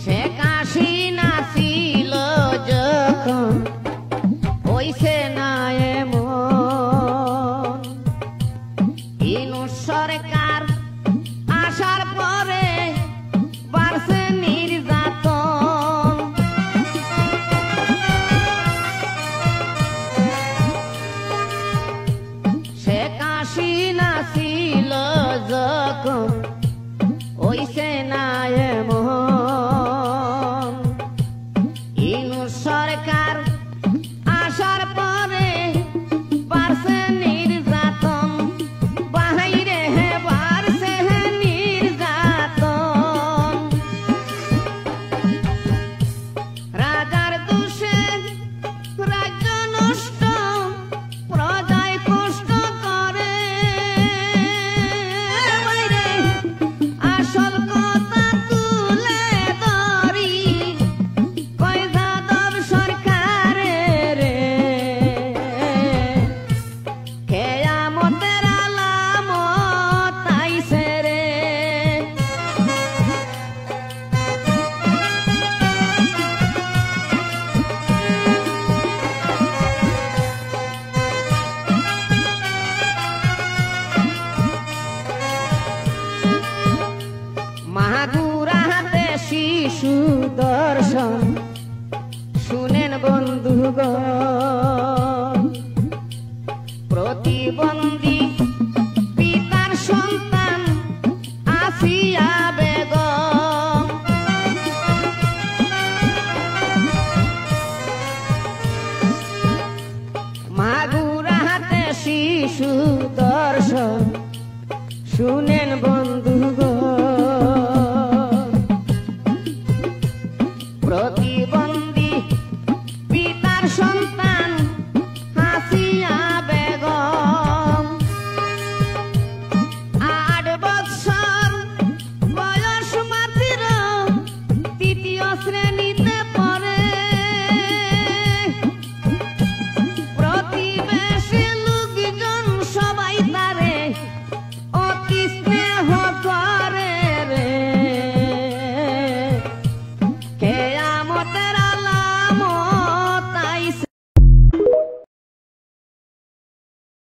শেখ হাসিনা ছিল যখন হইছে না এমন, ইউনূস সরকার আসার পরে বাড়ছে নির্যাতন। শেখ হাসিনা ছিল যখন হইছে না এমন, ইউনূস সরকার আসার পরে বাড়ছে নির্যাতন, বাহিরে বাড়ছে নির্যাতন। রাজার দোষে রাজ্য নষ্ট, প্রজায় কষ্ট করে। আসল কথা তুলে ধরি, কয় যাদব সরকারের কিয়ামতের আলামত আইছে রে। মাগুরা হাতে শিশু দর্শন শুনেন বন্ধুগণ,